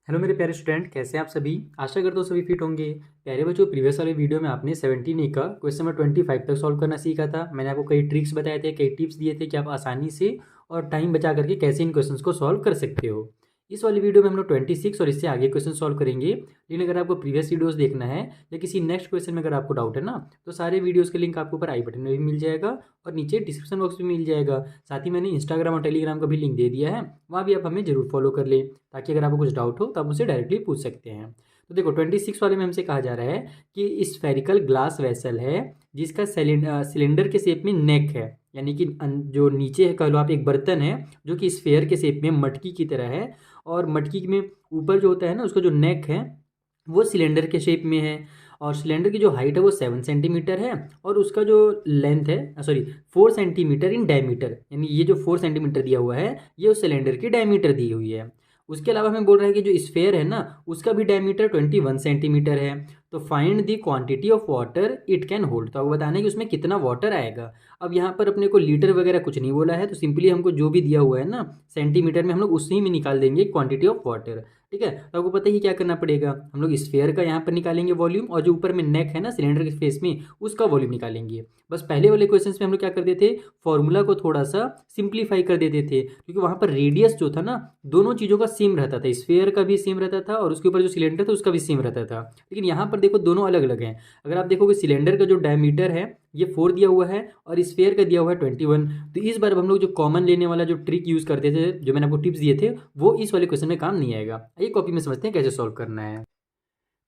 Hello मेरे प्यारे student, कैसे हैं आप सभी। आशा करता हूँ सभी फिट होंगे। प्यारे बच्चों, प्रीवियस वाले वीडियो में आपने 17 का क्वेश्चन नंबर 25 तक सॉल्व करना सीखा था। मैंने आपको कई ट्रिक्स बताए थे, कई टिप्स दिए थे कि आप आसानी से और टाइम बचा करके कैसे इन क्वेश्चंस को सॉल्व कर सकते हो। इस वाली वीडियो में हम लोग 26 और इससे आगे क्वेश्चन सॉल्व करेंगे। लेकिन अगर आपको प्रीवियस वीडियोस देखना है या किसी नेक्स्ट क्वेश्चन में अगर आपको डाउट है ना, तो सारे वीडियोस के लिंक आपको ऊपर आई बटन में भी मिल जाएगा और नीचे डिस्क्रिप्शन बॉक्स में मिल जाएगा। साथ ही मैंने इंस्टाग्राम और टेलीग्राम का भी लिंक दे दिया है, वहाँ भी आप हमें जरूर फॉलो कर लें, ताकि अगर आपको कुछ डाउट हो तो आप मुझसे डायरेक्टली पूछ सकते हैं। तो देखो 26 वाले में हमसे कहा जा रहा है कि स्फेरिकल ग्लास वेसल है जिसका सिलेंडर के शेप में नेक है, यानी कि जो नीचे है, कह लो आप, एक बर्तन है जो कि स्फेयर के शेप में मटकी की तरह है, और मटकी में ऊपर जो होता है ना, उसका जो नेक है वो सिलेंडर के शेप में है। और सिलेंडर की जो हाइट है वो 7 सेंटीमीटर है, और उसका जो लेंथ है, सॉरी, 4 सेंटीमीटर इन डायमीटर, यानी ये जो 4 सेंटीमीटर दिया हुआ है ये उस सिलेंडर की डायमीटर दी हुई है। उसके अलावा हमें बोल रहा है कि जो स्फेयर है ना, उसका भी डायमीटर 21 सेंटीमीटर है। तो find the quantity of water it can hold, तो आपको बताना है कि उसमें कितना वाटर आएगा। अब यहाँ पर अपने को लीटर वगैरह कुछ नहीं बोला है, तो सिंपली हमको जो भी दिया हुआ है ना सेंटीमीटर में, हम लोग उसी में निकाल देंगे क्वांटिटी ऑफ वाटर। ठीक है, तो आपको पता ही क्या करना पड़ेगा, हम लोग स्फेयर का यहाँ पर निकालेंगे वॉल्यूम, और जो ऊपर में नेक है ना सिलेंडर के फेस में, उसका वॉल्यूम निकालेंगे। बस पहले वाले क्वेश्चन में हम लोग क्या करते थे, फॉर्मूला को थोड़ा सा सिंप्लीफाई कर देते थे, क्योंकि वहाँ पर रेडियस जो था ना, दोनों चीज़ों का सेम रहता था, स्फेयर का भी सेम रहता था और उसके ऊपर जो सिलेंडर था उसका भी सेम रहता था। लेकिन यहाँ पर देखो दोनों अलग अलग हैं। अगर आप देखोगे सिलेंडर का जो डायमीटर है ये 4 दिया हुआ है और स्फेयर का दिया हुआ है 21। तो इस बार हम लोग जो कॉमन लेने वाला जो ट्रिक यूज़ करते थे, जो मैंने आपको टिप्स दिए थे, वो इस वाले क्वेश्चन में काम नहीं आएगा। आइए कॉपी में समझते हैं कैसे सॉल्व करना है।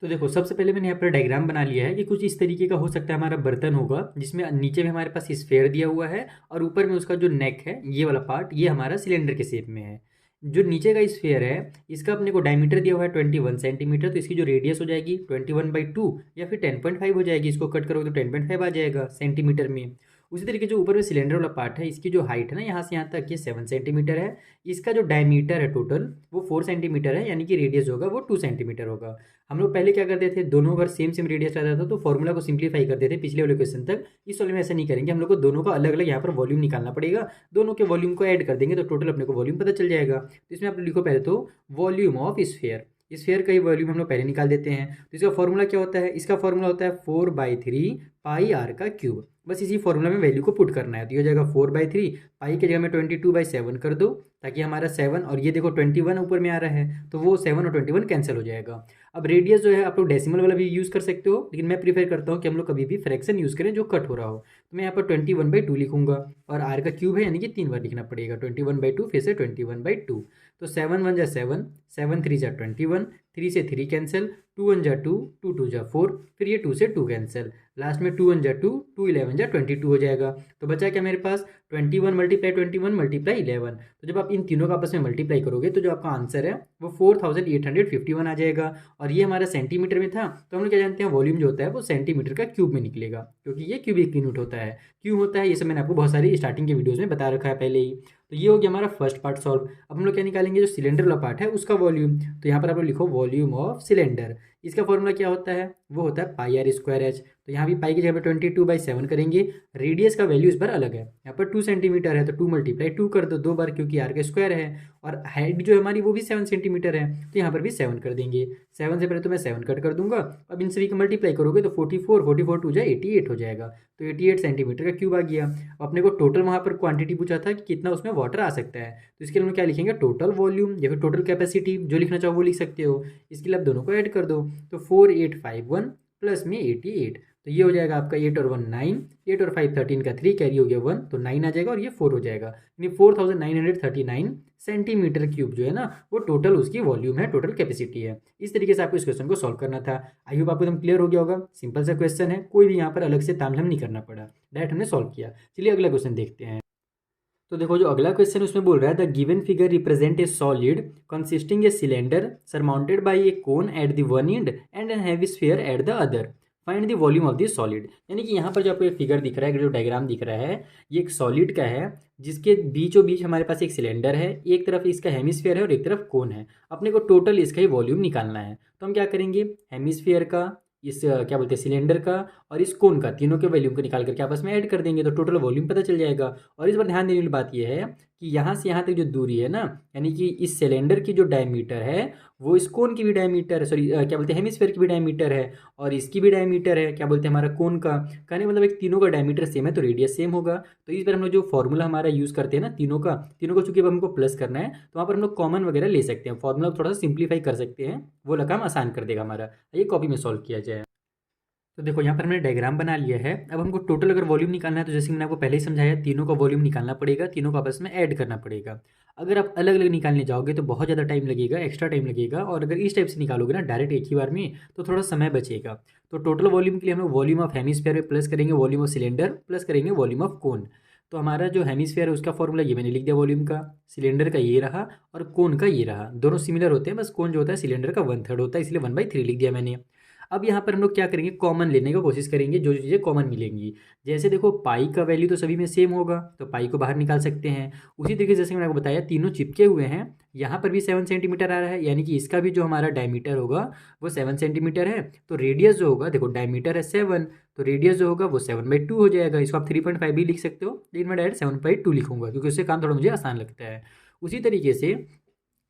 तो देखो सबसे पहले मैंने यहाँ पर डायग्राम बना लिया है कि कुछ इस तरीके का हो सकता है। हमारा बर्तन होगा जिसमें नीचे में हमारे पास स्फेयर दिया हुआ है और ऊपर में उसका जो नेक है, ये वाला पार्ट, ये हमारा सिलेंडर के शेप में है। जो नीचे का स्फेयर है इसका अपने को डायमीटर दिया हुआ है 21 सेंटीमीटर, तो इसकी जो रेडियस हो जाएगी 21/2 या फिर 10.5 हो जाएगी। इसको कट करोगे तो 10.5 आ जाएगा सेंटीमीटर में। उसी तरीके जो ऊपर में सिलेंडर वाला पार्ट है, इसकी जो हाइट है ना यहाँ से यहाँ तक, ये 7 सेंटीमीटर है। इसका जो डायमीटर है टोटल वो 4 सेंटीमीटर है, यानी कि रेडियस होगा वो 2 सेंटीमीटर होगा। हम लोग पहले क्या करते थे, दोनों अगर सेम सेम रेडियस रहता था तो फॉर्मूला को सिंप्लीफाई करते थे पिछले वाले क्वेश्चन तक। इस वाले में ऐसा नहीं करेंगे, हम लोग को दोनों का अलग अलग यहाँ पर वॉल्यूम निकालना पड़ेगा। दोनों के वॉल्यूम को ऐड कर देंगे तो टोटल अपने को वॉल्यूम पता चल जाएगा। तो इसमें आप लिखो पहले तो वॉल्यूम ऑफ स्फेयर। स्फेयर का ही वॉल्यूम हम लोग पहले निकाल देते हैं। तो इसका फॉर्मूला क्या होता है, इसका फॉर्मूला होता है 4/3 पाई आर का क्यूब। बस इसी फॉर्मूला में वैल्यू को पुट करना है, तो ये हो जाएगा 4/3, पाई की जगह में 22/7 कर दो, ताकि हमारा 7 और ये देखो 21 ऊपर में आ रहा है, तो वो 7 और 21 कैंसिल हो जाएगा। अब रेडियस जो है आप लोग डेसिमल वाला भी यूज़ कर सकते हो, लेकिन मैं प्रीफर करता हूँ कि हम लोग कभी भी फ्रैक्शन यूज़ करें जो कट हो रहा हो। तो मैं यहाँ पर 21/2 लिखूंगा, और आर का क्यूब है यानी कि 3 बार लिखना पड़ेगा। 21/2 फिर से 21/2, तो 7 1 जा 7, 7 3 जा 21, 3 से 3 कैंसिल, 2 1 जा 2, 2 2 जा 4, फिर ये 2 से 2 कैंसिल, लास्ट में 2 1 जा 2, 2 11 जा 22 हो जाएगा। तो बचा क्या मेरे पास, 21 × 21 × 11। तो जब आप इन तीनों का आपस में मल्टीप्लाई करोगे तो जो आपका आंसर है वो 4851 आ जाएगा। और ये हमारा सेंटीमीटर में था, तो हम लोग क्या जानते हैं, वॉल्यूम जो होता है वो सेंटीमीटर का क्यूब में निकलेगा, क्योंकि ये क्यूबिक यूनिट होता है। क्यों होता है ये सब मैंने आपको बहुत सारी स्टार्टिंग के वीडियोज़ में बता रखा है पहले ही। तो ये हो गया हमारा फर्स्ट पार्ट सॉल्व। अब हम लोग क्या निकालेंगे, जो सिलेंडर वाला पार्ट है उसका वॉल्यूम। तो यहाँ पर आप लोग लिखो वॉल्यूम ऑफ सिलेंडर। इसका फॉर्मूला क्या होता है, वो होता है पाई आर स्क्वायर एच। तो यहाँ भी पाई की जगह पर 22/7 करेंगे। रेडियस का वैल्यू इस बार अलग है, यहाँ पर 2 सेंटीमीटर है तो 2 × 2 कर दो 2 बार, क्योंकि आर का स्क्वायर है। और हाइट जो हमारी वो भी 7 सेंटीमीटर है, तो यहाँ पर भी 7 कर देंगे। 7 से पहले तो मैं 7 कट कर दूंगा। अब इन सभी को मल्टीप्लाई करोगे तो 44 44 2 जा 88 हो जाएगा। तो 88 सेंटीमीटर का क्यूब आ गया। अपने को टोटल वहाँ पर क्वांटिटी पूछा था कि कितना उसमें वाटर आ सकता है, तो इसके लिए हम क्या लिखेंगे, टोटल वॉल्यूम या फिर टोटल कैपेसिटी, जो लिखना चाहो वो लिख सकते हो। इसके लिए आप दोनों को ऐड कर दो, तो 4851 प्लस में 88, तो ये हो जाएगा आपका 8 और 1 9, 8 और 5 13 का 3 कैरी हो गया 1, तो 9 आ जाएगा और ये 4 हो जाएगा, यानी 4939 सेंटीमीटर क्यूब जो है ना, वो टोटल उसकी वॉल्यूम है, टोटल कैपेसिटी है। इस तरीके से आपको इस क्वेश्चन को सॉल्व करना था। आई होप आपको एकदम क्लियर हो गया होगा। सिंपल सा क्वेश्चन है, कोई भी यहाँ पर अलग से तामझाम नहीं करना पड़ा, डायरेक्ट हमने सॉल्व किया। चलिए अगला क्वेश्चन देखते हैं। तो देखो जो अगला क्वेश्चन है उसमें बोल रहा है the given figure represent a solid consisting a cylinder surmounted by a cone at the one end and an heavy sphere at the other, find the volume of this solid. यानी कि यहाँ पर जो आपको एक फिगर दिख रहा है, जो डायग्राम दिख रहा है, ये एक सॉलिड का है जिसके बीचों बीच हमारे पास एक सिलेंडर है, एक तरफ इसका हेमिस्फीयर है और एक तरफ कोन है। अपने को टोटल इसका ही वॉल्यूम निकालना है। तो हम क्या करेंगे, हेमिस्फीयर का, इस क्या बोलते हैं सिलेंडर का और इस कोन का, तीनों के वॉल्यूम को निकाल करके आपस में ऐड कर देंगे तो टोटल वॉल्यूम पता चल जाएगा। और इस बार ध्यान देने वाली बात यह है कि यहाँ से यहाँ तक जो दूरी है ना, यानी कि इस सिलेंडर की जो डायमीटर है वो इस कोन की भी डायमीटर है, सॉरी क्या बोलते हैं, हेमिस्फेयर की भी डायमीटर है, और इसकी भी डायमीटर है, क्या बोलते हैं, हमारा कोन का। कहने मतलब एक तीनों का डायमीटर सेम है तो रेडियस सेम होगा। तो इस पर हम लोग जो फॉर्मूला हमारा यूज़ करते हैं ना तीनों को चूंकि अब हमको प्लस करना है तो वहाँ पर हम लोग कॉमन वगैरह ले सकते हैं, फॉर्मूला थोड़ा सा सिंप्लीफाई कर सकते हैं, वो काम आसान कर देगा हमारा। ये कॉपी में सॉल्व किया जाए। तो देखो यहाँ पर हमने डायग्राम बना लिया है। अब हमको टोटल अगर वॉल्यूम निकालना है तो जैसे मैंने आपको पहले ही समझाया, तीनों का वॉल्यूम निकालना पड़ेगा, तीनों को आपस में ऐड करना पड़ेगा। अगर आप अलग अलग निकालने जाओगे तो बहुत ज़्यादा टाइम लगेगा, एक्स्ट्रा टाइम लगेगा, और अगर इस टाइप से निकालोगे ना डायरेक्ट एक ही बार में तो थोड़ा समय बचेगा। तो टोटल वॉल्यूम के लिए हम लोग वॉल्यूम ऑफ हेमिस्फीयर में प्लस करेंगे वॉल्यूम ऑफ सिलेंडर, प्लस करेंगे वॉल्यूम ऑफ कोन। तो हमारा जो हेमिस्फीयर है उसका फॉर्मूला ये मैंने लिख दिया वॉल्यूम का, सिलेंडर का ये रहा और कोन का ये रहा। दोनों सिमिलर होते हैं, बस कोन जो होता है सिलेंडर का 1/3 होता है, इसलिए 1/3 लिख दिया मैंने। अब यहाँ पर हम लोग क्या करेंगे, कॉमन लेने की कोशिश करेंगे, जो चीज़ें कॉमन मिलेंगी। जैसे देखो पाई का वैल्यू तो सभी में सेम होगा तो पाई को बाहर निकाल सकते हैं। उसी तरीके से जैसे मैंने आपको बताया तीनों चिपके हुए हैं, यहाँ पर भी 7 सेंटीमीटर आ रहा है, यानी कि इसका भी जो हमारा डायमीटर होगा वो 7 सेंटीमीटर है। तो रेडियस जो होगा, देखो डायमीटर है 7, तो रेडियस जो होगा वो 7/2 हो जाएगा। इसको आप 3.5 भी लिख सकते हो, लेकिन मैं डायरेक्ट 7/2 लिखूंगा क्योंकि उससे काम थोड़ा मुझे आसान लगता है। उसी तरीके से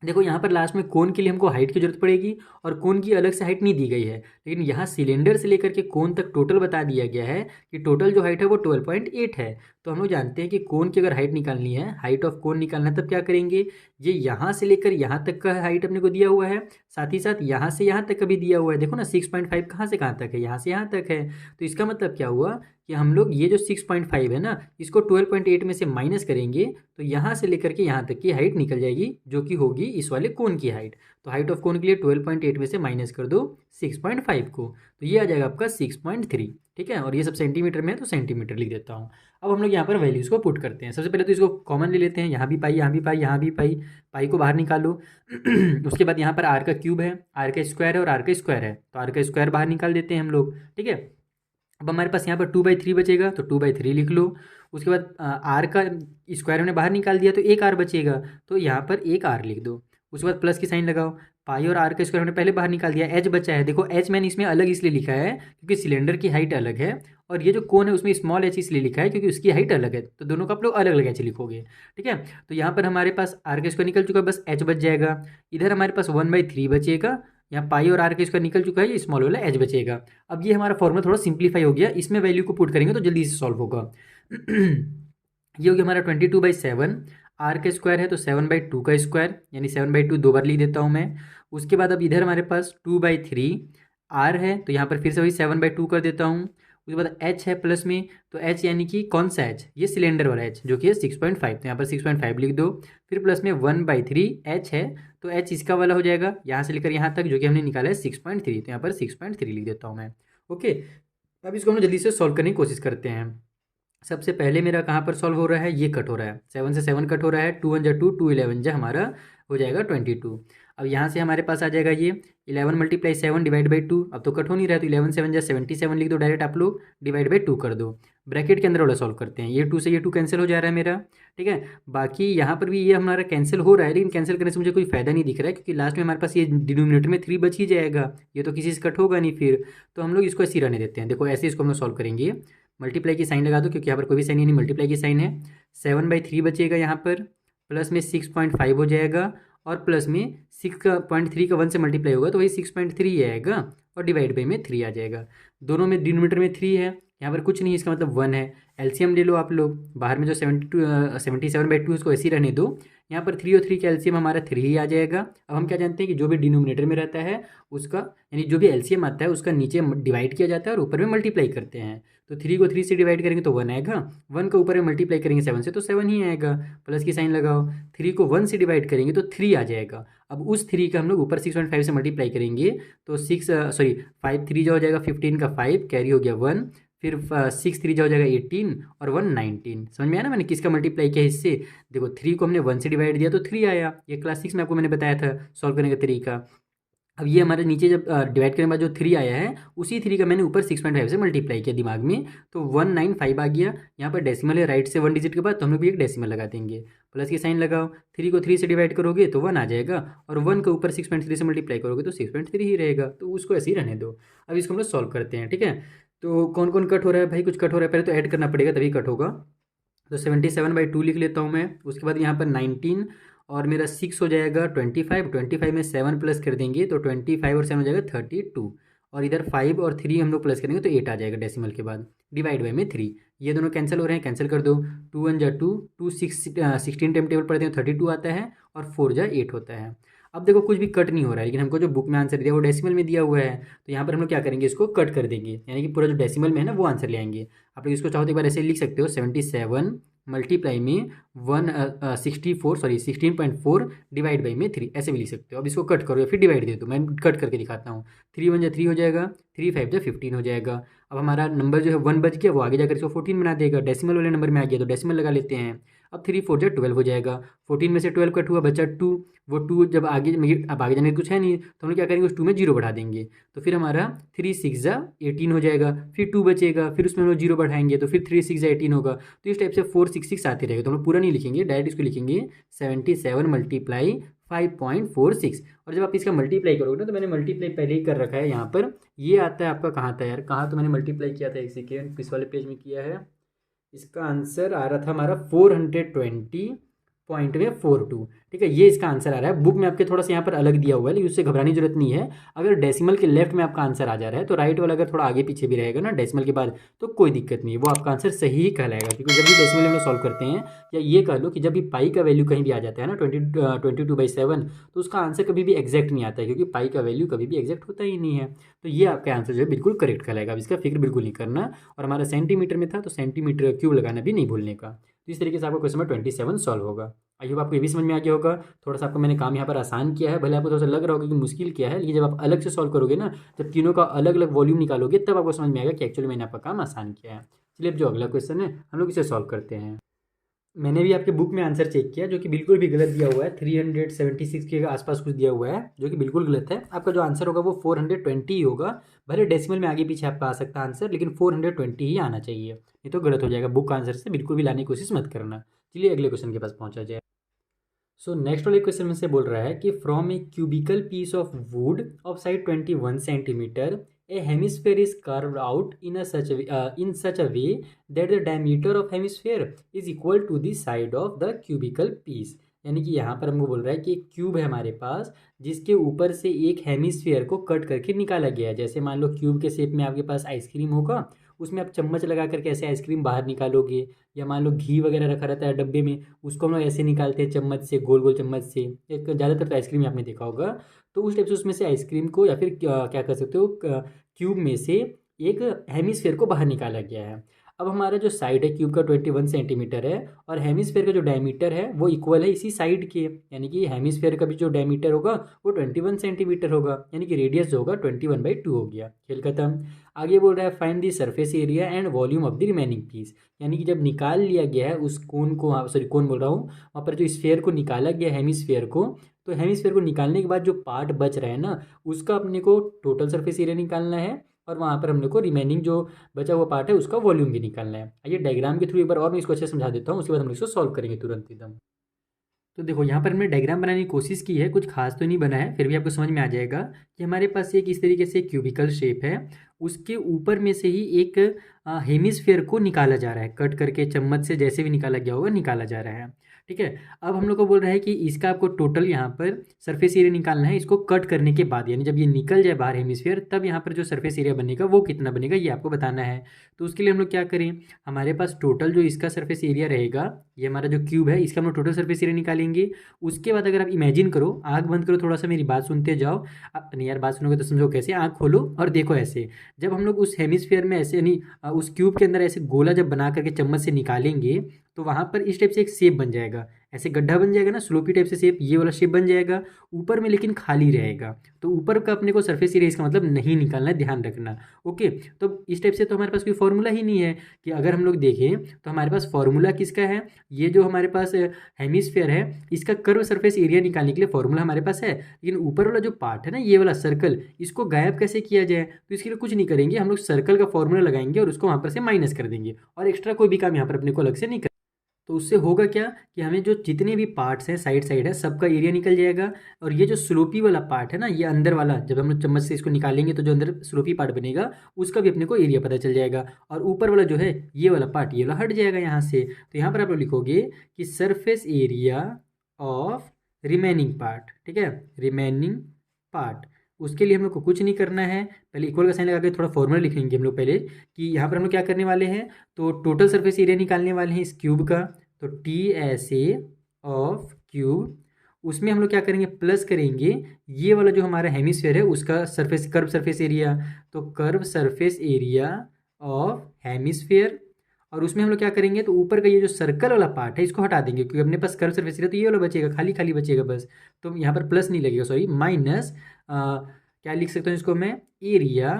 देखो यहाँ पर लास्ट में कोन के लिए हमको हाइट की जरूरत पड़ेगी, और कोन की अलग से हाइट नहीं दी गई है, लेकिन यहाँ सिलेंडर से लेकर के कोन तक टोटल बता दिया गया है कि टोटल जो हाइट है वो 12.8 है। तो हम लोग जानते हैं कि कोन की अगर हाइट निकालनी है, हाइट ऑफ कोन निकालना है, तब क्या करेंगे, ये यहाँ से लेकर यहाँ तक का हाइट अपने को दिया हुआ है, साथ ही साथ यहाँ से यहाँ तक का भी दिया हुआ है। देखो ना 6.5 कहाँ से कहाँ तक है, यहाँ से यहाँ तक है। तो इसका मतलब क्या हुआ कि हम लोग ये जो 6.5 है ना, इसको 12.8 में से माइनस करेंगे तो यहाँ से लेकर के यहाँ तक की हाइट निकल जाएगी, जो कि होगी इस वाले कोन की हाइट। तो हाइट ऑफ कोन के लिए 12.8 में से माइनस कर दो 6.5 को, तो ये आ जाएगा आपका 6.3। ठीक है, और ये सब सेंटीमीटर में है तो सेंटीमीटर लिख देता हूँ। अब हम लोग यहाँ पर वैल्यूज़ को पुट करते हैं। सबसे पहले तो इसको कॉमन ले लेते हैं, यहाँ भी पाई, यहाँ भी पाई, यहाँ भी पाई, पाई को बाहर निकालो। उसके बाद यहाँ पर आर का क्यूब है, आर का स्क्वायर है और आर का स्क्वायर है, तो आर का स्क्वायर बाहर निकाल देते हैं हम लोग। ठीक है, अब हमारे पास यहाँ पर 2/3 बचेगा तो 2/3 लिख लो। उसके बाद आर का स्क्वायर हमने बाहर निकाल दिया तो एक आर बचेगा, तो यहाँ पर एक आर लिख दो। उसके बाद प्लस की साइन लगाओ, पाई और आर का स्क्वायर हमने पहले बाहर निकाल दिया, एच बचा है। देखो एच मैंने इसमें अलग इसलिए लिखा है क्योंकि सिलेंडर की हाइट अलग है, और ये जो कोन है उसमें स्मॉल एच इसलिए लिखा है क्योंकि उसकी हाइट अलग है, तो दोनों का आप लोग अलग अलग एच लिखोगे। ठीक है, तो यहाँ पर हमारे पास आर का स्क्वायर निकल चुका है, बस एच बच जाएगा। इधर हमारे पास 1/3 बचेगा, यहाँ पाई और आर का स्क्वायर निकल चुका है, ये स्मॉल वाला एच बचेगा। अब ये हमारा फॉर्मूला थोड़ा सिंप्लीफाई हो गया, इसमें वैल्यू को पुट करेंगे तो जल्दी से सॉल्व होगा। ये हो गया हमारा 22/7, आर का स्क्वायर है तो 7/2 का स्क्वायर, यानी 7/2 दो बार लिख देता हूँ मैं। उसके बाद अब इधर हमारे पास 2/3 आर है, तो यहाँ पर फिर से वही 7/2 कर देता हूँ। उसके बाद एच है प्लस में, तो एच यानी कि कौन सा एच, ये सिलेंडर वाला एच जो कि है 6.5, तो यहाँ पर 6.5 लिख दो। फिर प्लस में 1/3 एच है, तो एच इसका वाला हो जाएगा यहाँ से लेकर यहाँ तक, जो कि हमने निकाला है 6.3, तो यहाँ पर 6.3 लिख देता हूँ मैं। ओके, अब इसको हम जल्दी से सॉल्व करने की कोशिश करते हैं। सबसे पहले मेरा कहाँ पर सॉल्व हो रहा है, ये कट हो रहा है, 7 से 7 कट हो रहा है, 2 1 जा 2, 2 11 जा हमारा हो जाएगा 22। अब यहाँ से हमारे पास आ जाएगा ये 11 × 7 ÷ 2, अब तो कट हो नहीं रहा है, तो 11 7 जा 77 लिख दो, डायरेक्ट आप लोग /2 कर दो। ब्रैकेट के अंदर वाला सॉल्व करते हैं, ये 2 से ये 2 कैंसिल हो जा रहा है मेरा। ठीक है, बाकी यहाँ पर भी ये हमारा कैंसिल हो रहा है, लेकिन कैंसिल करने से मुझे कोई फायदा नहीं दिख रहा है क्योंकि लास्ट में हमारे पास ये डिनोमिनेटर में 3 बच ही जाएगा, ये तो किसी से कट होगा नहीं फिर, तो हम लोग इसको ऐसे ही रहने देते हैं। देखो ऐसे इसको हम लोग सॉल्व करेंगे, मल्टीप्लाई की साइन लगा दो क्योंकि यहाँ पर कोई भी साइन नहीं, मल्टीप्लाई की साइन है। 7/3 बचेगा यहाँ पर, प्लस में 6.5 हो जाएगा, और प्लस में 6.3 का 1 से मल्टीप्लाई होगा तो वही 6.3 आएगा, और डिवाइड बाई में 3 आ जाएगा। दोनों में डिनोमिनेटर में 3 है, यहाँ पर कुछ नहीं, इसका मतलब 1 है। एलसीएम ले लो आप लोग, बाहर में जो 77/2 उसको ऐसे ही रहने दो। यहाँ पर 3 और 3 का एलसीएम हमारा 3 ही आ जाएगा। अब हम क्या जानते हैं कि जो भी डिनोमिनेटर में रहता है उसका, यानी जो भी एलसीएम आता है उसका नीचे डिवाइड किया जाता है और ऊपर में मल्टीप्लाई करते हैं। तो 3 को 3 से डिवाइड करेंगे तो 1 आएगा, 1 का ऊपर में मल्टीप्लाई करेंगे 7 से तो 7 ही आएगा। प्लस की साइन लगाओ, 3 को 1 से डिवाइड करेंगे तो 3 आ जाएगा। अब उस 3 का हम लोग ऊपर 6.5 से मल्टीप्लाई करेंगे तो 5 3 जो हो जाएगा 15 का 5 कैरी हो गया 1, फिर 6 3 जो हो जाएगा 18 और 1 19। समझ में आया ना मैंने किसका मल्टीप्लाई किया इससे। देखो 3 को हमने 1 से डिवाइड दिया तो 3 आया, ये क्लास 6 में आपको मैंने बताया था सॉल्व करने का तरीका। अब ये हमारे नीचे जब डिवाइड करने के बाद जो 3 आया है, उसी 3 का मैंने ऊपर 6.5 से मल्टीप्लाई किया दिमाग में, तो 195 आ गया। यहाँ पर डेसिमल है राइट से 1 डिजिट के बाद, तो हम लोग भी एक डेसिमल लगा देंगे। प्लस की साइन लगाओ, 3 को 3 से डिवाइड करोगे तो 1 आ जाएगा, और 1 के ऊपर 6.3 से मल्टीप्लाई करोगे तो 6.3 ही रहेगा, तो उसको ऐसे ही रहने दो। अब इसको हम लोग सॉल्व करते हैं। ठीक है, तो कौन कौन कट हो रहा है भाई, कुछ कट हो रहा है, पहले तो ऐड करना पड़ेगा तभी कट होगा। तो 77/2 लिख लेता हूँ मैं। उसके बाद यहाँ पर 19 और मेरा 6 हो जाएगा 25। 25 में 7 प्लस कर देंगे तो 25 और 7 हो जाएगा 32। और इधर 5 और 3 हम लोग प्लस करेंगे तो 8 आ जाएगा डेसिमल के बाद। डिवाइड बाई में 3, ये दोनों कैंसिल हो रहे हैं, कैंसिल कर दो। 2 1 जा 2, 2 6 16 टाइम टेबल पढ़ते हैं 32 आता है, और 4 जा 8 होता है। अब देखो कुछ भी कट नहीं हो रहा है, लेकिन हमको जो बुक में आंसर दिया वो डेसिमल में दिया हुआ है, तो यहाँ पर हम लोग क्या करेंगे, इसको कट कर देंगे, यानी कि पूरा जो डेसिमल में है ना वो आंसर ले आएंगे। आप लोग इसको चाहो तो एक बार ऐसे लिख सकते हो, 77 मल्टीप्लाई में 16.4 डिवाइड बाई में 3, ऐसे भी लिख सकते हो। अब इसको कट करो या फिर डिवाइड दे दो, मैं कट करके दिखाता हूँ। 3 1 जा 3 हो जाएगा, 3 5 जा 15 हो जाएगा। अब हमारा नंबर जो है 1 बच गया, वो आगे जाकर इसको 14 बना देगा, डेसिमल वाले नंबर में आ गया तो डेसिमल लगा लेते हैं। अब 3 4 जा 12 हो जाएगा, 14 में से 12 कट हुआ, बचा 2। वो 2 जब आगे, अब आगे जाने का कुछ है नहीं तो हम लोग क्या करेंगे, उस 2 में 0 बढ़ा देंगे, तो फिर हमारा 3 6 जा 18 हो जाएगा। फिर 2 बचेगा, फिर उसमें हम लोग 0 बढ़ाएंगे तो फिर 3 6 जा 18 होगा। तो इस टाइप से 4 6 6 आते रहेगा, तो हम लोग पूरा नहीं लिखेंगे, डायरेक्ट इसको लिखेंगे 77 मल्टीप्लाई 5.46। और जब आप इसका मल्टीप्लाई करोगे ना, तो मैंने मल्टीप्लाई पहले ही कर रखा है यहाँ पर, ये आता है आपका, कहाँ था यार, कहाँ तो मैंने मल्टीप्लाई किया था, एक सेकेंड, इस वाले पेज में किया है। इसका आंसर आ रहा था हमारा 420.42। ठीक है, ये इसका आंसर आ रहा है। बुक में आपके थोड़ा सा यहाँ पर अलग दिया हुआ है, लेकिन उससे घबराने की जरूरत नहीं है। अगर डेसिमल के लेफ्ट में आपका आंसर आ जा रहा है तो राइट वाला अगर थोड़ा आगे पीछे भी रहेगा ना डेसिमल के बाद, तो कोई दिक्कत नहीं है, वो आपका आंसर सही ही कहलाएगा। क्योंकि जब भी डेसिमल हम लोग सॉल्व करते हैं, या ये कह लो कि जब भी पाई का वैल्यू कहीं भी आ जाता है ना 22/7, तो उसका आंसर कभी भी एग्जैक्ट नहीं आता है, क्योंकि पाई का वैल्यू कभी भी एग्जैक्ट होता ही नहीं है। तो ये आपका आंसर जो है बिल्कुल करेक्ट कहलाएगा, अब इसका फिक्र बिल्कुल नहीं करना। और हमारा सेंटीमीटर में था तो सेंटीमीटर क्यूब लगाना भी नहीं भूलने का। तो इस तरीके से आपका क्वेश्चन नंबर 27 सॉल्व होगा। आई होप आपको ये भी समझ में आ गया होगा। थोड़ा सा आपको मैंने काम यहाँ पर आसान किया है, भले आपको थोड़ा सा लग रहा होगा कि मुश्किल किया है, लेकिन जब आप अलग से सॉल्व करोगे ना, जब तीनों का अलग अलग वॉल्यूम निकालोगे, तब आपको समझ में आएगा कि एक्चुअली मैंने आपका काम आसान किया है। चलिए अब जो अगला क्वेश्चन है हम लोग इसे सॉल्व करते हैं। मैंने भी आपके बुक में आंसर चेक किया, जो कि बिल्कुल भी गलत दिया हुआ है, 376 के आसपास कुछ दिया हुआ है, जो कि बिल्कुल गलत है। आपका जो आंसर होगा वो 420 ही होगा। भले डेसिमल में आगे पीछे आपका आ सकता है आंसर, लेकिन 420 ही आना चाहिए, नहीं तो गलत हो जाएगा। बुक आंसर से बिल्कुल भी लाने की कोशिश मत करना। चलिए अगले क्वेश्चन के पास पहुंचा जाए। सो नेक्स्ट वाले क्वेश्चन में से बोल रहा है कि from a cubical piece of wood of side 21 centimetre a hemisphere is carved out in such a way that the diameter of hemisphere is equal to the side of the cubical piece. यानी कि यहाँ पर हमको बोल रहा है कि एक क्यूब है हमारे पास, जिसके ऊपर से एक हेमिस्फेयर को कट करके निकाला गया है। जैसे मान लो क्यूब के शेप में आपके पास आइसक्रीम होगा, उसमें आप चम्मच लगा करके ऐसे आइसक्रीम बाहर निकालोगे, या मान लो घी वगैरह रखा रहता है डब्बे में, उसको हम लोग ऐसे निकालते हैं चम्मच से, गोल गोल चम्मच से। एक ज़्यादातर तो आइसक्रीम आपने देखा होगा, तो उस टाइप से उसमें से आइसक्रीम को, या फिर क्या कर सकते हो, क्यूब में से एक हेमिस्फेयर को बाहर निकाला गया है। अब हमारा जो साइड है क्यूब का 21 सेंटीमीटर है, और हेमिस्फेयर का जो डायमीटर है वो इक्वल है इसी साइड के, यानी कि हेमिस्फेयर का भी जो डायमीटर होगा वो 21 सेंटीमीटर होगा, यानी कि रेडियस जो होगा 21/2 हो गया। खेल खत्म। आगे बोल रहा है find the surface area and volume of the remaining piece. यानी कि जब निकाल लिया गया है उस कोन को, सॉरी कोन बोल रहा हूँ, वहाँ पर जो स्फेयर को निकाला गया हेमिस्फेयर को, तो हेमिस्फेयर को निकालने के बाद जो पार्ट बच रहा है ना, उसका अपने को टोटल सरफेस एरिया निकालना है, और वहाँ पर हम लोग को रिमेनिंग जो बचा हुआ पार्ट है उसका वॉल्यूम भी निकालना है। आइए डायग्राम के थ्रू एक बार और मैं इसको अच्छे से समझा देता हूँ, उसके बाद हम इसको सॉल्व करेंगे तुरंत एकदम। तो देखो यहाँ पर हमने डायग्राम बनाने की कोशिश की है, कुछ खास तो नहीं बना है, फिर भी आपको समझ में आ जाएगा कि हमारे पास एक इस तरीके से क्यूबिकल शेप है, उसके ऊपर में से ही एक हेमिस्फेयर को निकाला जा रहा है, कट करके चम्मच से जैसे भी निकाला गया होगा निकाला जा रहा है। ठीक है, अब हम लोग को बोल रहा है कि इसका आपको टोटल यहाँ पर सरफेस एरिया निकालना है, इसको कट करने के बाद, यानी जब ये निकल जाए बाहर हेमिस्फेयर, तब यहाँ पर जो सरफेस एरिया बनेगा वो कितना बनेगा ये आपको बताना है। तो उसके लिए हम लोग क्या करें, हमारे पास टोटल जो इसका सरफेस एरिया रहेगा, ये हमारा जो क्यूब है इसका हम लोग टोटल सरफेस एरिया निकालेंगे। उसके बाद अगर आप इमेजिन करो, आँख बंद करो, थोड़ा सा मेरी बात सुनते जाओ। नहीं यार, बात सुनोगे तो समझो कैसे, आँख खोलो और देखो ऐसे। जब हम लोग उस हेमिस्फेयर में ऐसे, नहीं उस क्यूब के अंदर ऐसे गोला जब बना करके चम्मच से निकालेंगे, तो वहाँ पर इस टाइप से एक शेप बन जाएगा, ऐसे गड्ढा बन जाएगा ना, स्लोपी टाइप से शेप, ये वाला शेप बन जाएगा। ऊपर में लेकिन खाली रहेगा, तो ऊपर का अपने को सरफेस एरिया इसका मतलब नहीं निकालना है, ध्यान रखना। ओके, तो इस टाइप से तो हमारे पास कोई फॉर्मूला ही नहीं है कि अगर हम लोग देखें तो हमारे पास फॉर्मूला किसका है, ये जो हमारे पास हेमिस्फेयर है इसका कर्व सरफेस एरिया निकालने के लिए फॉर्मूला हमारे पास है। लेकिन ऊपर वाला जो पार्ट है ना, ये वाला सर्कल, इसको गायब कैसे किया जाए, तो इसके लिए कुछ नहीं करेंगे, हम लोग सर्कल का फॉर्मूला लगाएंगे और उसको वहाँ पर से माइनस कर देंगे, और एक्स्ट्रा कोई भी काम यहाँ पर अपने को अलग से नहीं कर। तो उससे होगा क्या कि हमें जो जितने भी पार्ट्स हैं साइड साइड है सबका एरिया निकल जाएगा। और ये जो स्लोपी वाला पार्ट है ना, ये अंदर वाला, जब हम लोग चम्मच से इसको निकालेंगे तो जो अंदर स्लोपी पार्ट बनेगा उसका भी अपने को एरिया पता चल जाएगा। और ऊपर वाला जो है ये वाला पार्ट, ये वाला हट जाएगा यहाँ से। तो यहाँ पर आप लोग लिखोगे कि surface area of remaining part, ठीक है, रिमेनिंग पार्ट। उसके लिए हम लोग को कुछ नहीं करना है, पहले इक्वल का साइन लगा के थोड़ा फॉर्मूला लिखेंगे हम लोग पहले कि यहाँ पर हम लोग क्या करने वाले हैं, तो टोटल सरफेस एरिया निकालने वाले हैं इस क्यूब का। तो T S A of cube, उसमें हम लोग क्या करेंगे, प्लस करेंगे ये वाला जो हमारा हेमिस्फेयर है उसका सरफेस, कर्व सरफेस एरिया। तो curve surface area of hemisphere, और उसमें हम लोग क्या करेंगे, तो ऊपर का ये जो सर्कल वाला पार्ट है इसको हटा देंगे क्योंकि अपने पास कर्व सरफेस एरिया तो ये वाला बचेगा, खाली खाली बचेगा बस। तो यहाँ पर प्लस नहीं लगेगा, सॉरी माइनस, क्या लिख सकता हूँ इसको मैं, एरिया